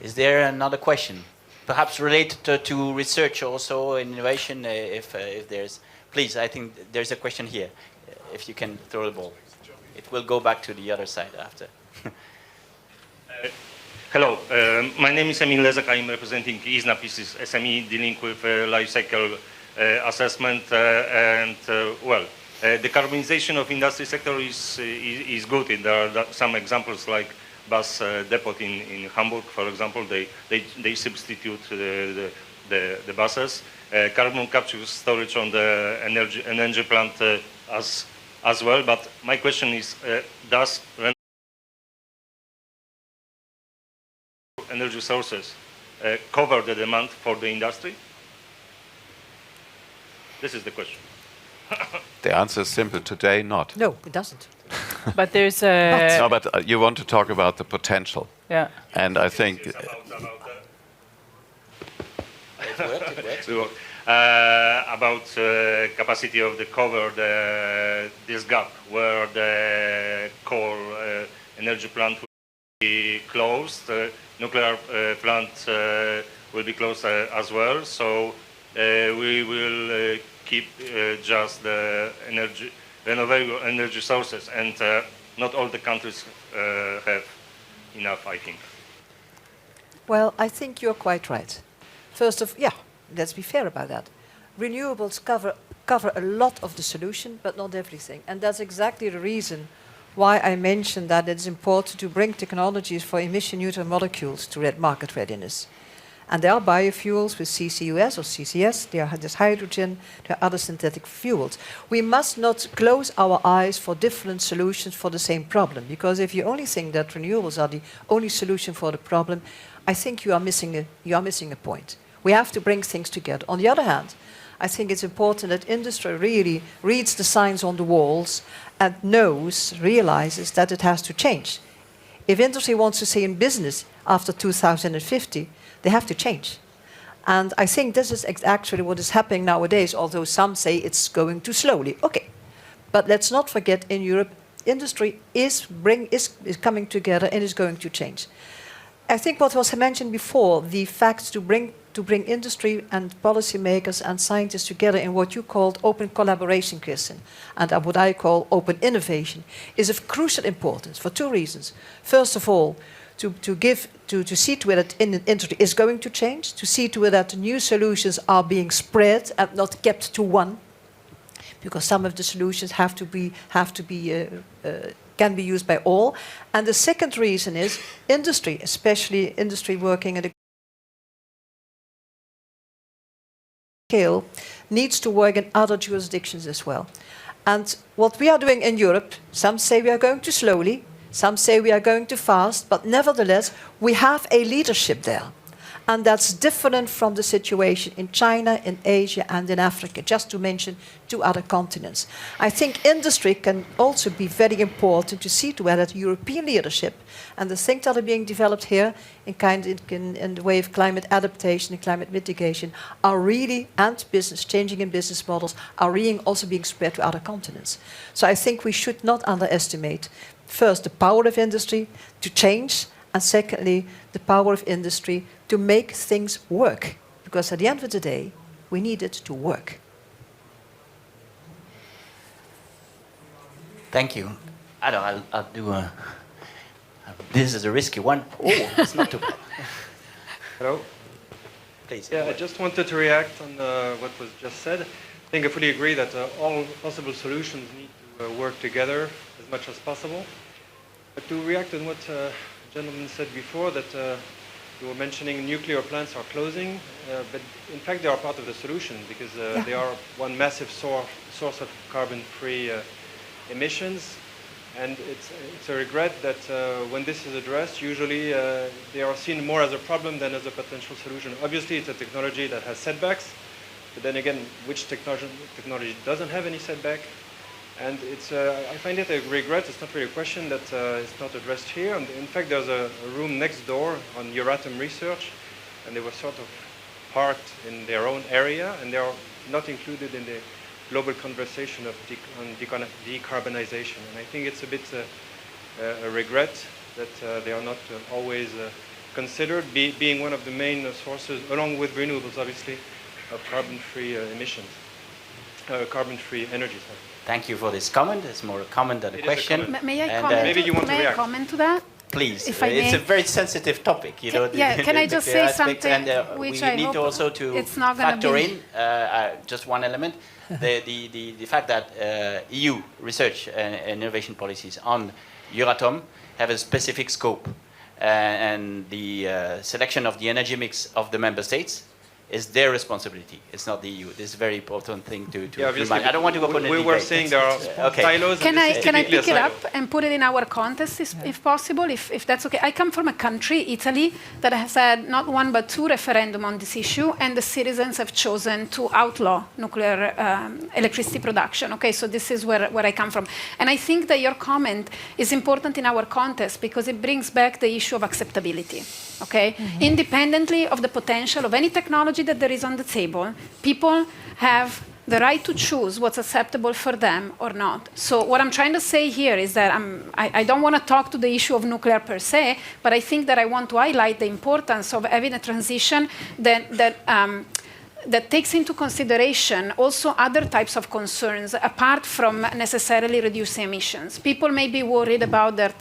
Is there another question? Perhaps related to research also, innovation, if there's... Please, I think there's a question here, if you can throw the ball. It will go back to the other side after. Hello, my name is Emil Lezak. I'm representing ISNAP, this is SME dealing with life cycle assessment well, decarbonization of industry sector is good. There are some examples like bus depot in Hamburg, for example. They substitute the buses. Carbon capture storage on the energy plant as well. But my question is, does energy sources cover the demand for the industry? This is the question. The answer is simple. Today, not. No, it doesn't. But there's a... No, but you want to talk about the potential. Yeah. And I think... About capacity of the cover this gap where the coal energy plant will be closed, nuclear plant will be closed as well. So we will keep just the renewable energy sources, and not all the countries have enough, I think. Well, I think you're quite right. Let's be fair about that. Renewables cover a lot of the solution, but not everything. And that's exactly the reason why I mentioned that it's important to bring technologies for emission-neutral molecules to market readiness. And there are biofuels with CCUS or CCS, there's hydrogen, there are other synthetic fuels. We must not close our eyes for different solutions for the same problem, because if you only think that renewables are the only solution for the problem, I think you are missing a point. We have to bring things together. On the other hand, I think it's important that industry really reads the signs on the walls and realizes that it has to change. If industry wants to stay in business after 2050, they have to change. And I think this is actually what is happening nowadays, although some say it's going too slowly. Okay, but let's not forget, in Europe, industry is coming together and is going to change. I think what was mentioned before, the fact to bring industry and policymakers and scientists together in what you called open collaboration, Kirsten, and what I call open innovation, is of crucial importance for two reasons. First of all, to see to it that industry is going to change, to see to it that new solutions are being spread and not kept to one, because some of the solutions can be used by all. And the second reason is industry, especially industry working at a scale, needs to work in other jurisdictions as well. And what we are doing in Europe, some say we are going too slowly, some say we are going too fast, but nevertheless, we have a leadership there. And that's different from the situation in China, in Asia, and in Africa, just to mention two other continents. I think industry can also be very important to see to it that European leadership and the things that are being developed here in the way of climate adaptation and climate mitigation are really, and changing in business models, are really also being spread to other continents. So I think we should not underestimate, first, the power of industry to change, and secondly, the power of industry to make things work. Because at the end of the day, we need it to work. Thank you. I'll do this is a risky one. Oh, it's not too bad. Hello. Please. Yeah, I just wanted to react on what was just said. I think I fully agree that all possible solutions need to work together as much as possible. But to react on what gentleman said before, that you were mentioning nuclear plants are closing, but in fact they are part of the solution, because they are one massive source of carbon-free emissions. And it's a regret that when this is addressed, usually they are seen more as a problem than as a potential solution. Obviously it's a technology that has setbacks, but then again, which technology doesn't have any setback? And I find it a regret. It's not really a question that is not addressed here. And in fact, there's a room next door on Euratom research, and they were sort of parked in their own area, and they are not included in the global conversation on decarbonization. And I think it's a bit a regret that they are not always considered, being one of the main sources, along with renewables, obviously, of carbon-free emissions, carbon-free energy. Sorry. Thank you for this comment. It's more a comment than a It is a question. comment. May I And, comment? Maybe you want to May I react. comment to that? Please, If I it's may. a very sensitive topic, you know. Yeah, can I just say aspect, something and, which we I need hope also to it's not gonna factor be- in just one element, the fact that EU research and innovation policies on Euratom have a specific scope, and the selection of the energy mix of the member states is their responsibility. It's not the EU. This is a very important thing to Yeah, obviously, remind. I don't want to open a we debate. were saying there are Okay. silos. Can and I this is can I typically a pick it silo. up and put it in our context, if possible, if that's okay? I come from a country, Italy, that has had not one but two referendum on this issue, and the citizens have chosen to outlaw nuclear electricity production. Okay, so this is where I come from, and I think that your comment is important in our context because it brings back the issue of acceptability. Okay, independently of the potential of any technology that there is on the table, people have the right to choose what's acceptable for them or not. So what I'm trying to say here is that I don't want to talk to the issue of nuclear per se, but I think that I want to highlight the importance of having a transition that takes into consideration also other types of concerns apart from necessarily reducing emissions. People may be worried about their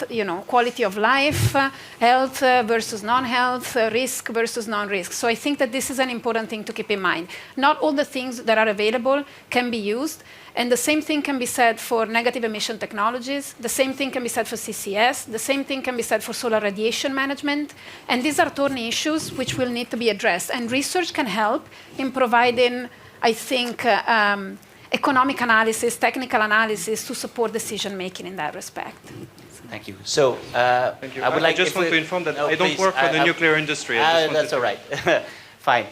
quality of life, health versus non-health, risk versus non-risk. So I think that this is an important thing to keep in mind. Not all the things that are available can be used, and the same thing can be said for negative emission technologies, the same thing can be said for CCS, the same thing can be said for solar radiation management, and these are thorny issues which will need to be addressed, and research can help in providing, I think, economic analysis, technical analysis to support decision making in that respect. Thank you. So, Thank you. I would like just if want we- to inform that No, I don't please, work for the nuclear industry. I just wanted that's to- all right. Fine.